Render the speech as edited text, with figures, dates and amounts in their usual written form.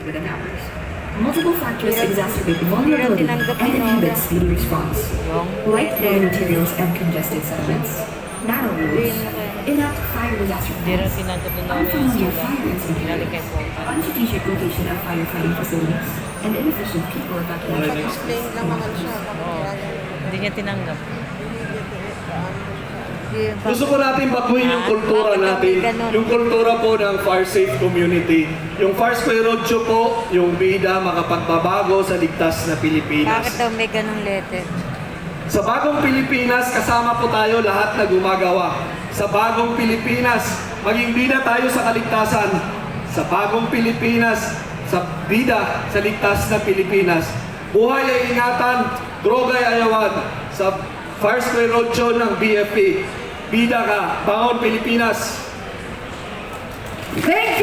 with an hours. Multiple factors exacerbate vulnerability and inhibit speedy response. Light flowing materials and congested settlements, narrow roads, inept fire disaster Hindi rin plans, tinanggap nila yung unfamiliar sila. fire incident Pinalik kay areas, po. unstrategic location of firefighting facilities, and inefficient people evacuation Explain process. lang naman siya. Oo. Hindi niya tinanggap. Gusto ko natin baguhin yung kultura natin, yung kultura po ng fire safe community. Yung Fire Square Roadshow po, yung bida makapagbabago sa ligtas na Pilipinas. Bakit daw may ganong letter? Sa bagong Pilipinas, kasama po tayo lahat na gumagawa. Sa bagong Pilipinas, maging bida tayo sa kaligtasan. Sa bagong Pilipinas, sa bida sa ligtas na Pilipinas. Buhay ay ingatan, droga ay ayawan. Sa Fire Square Roadshow ng BFP, bida ka, bangon Pilipinas! Thank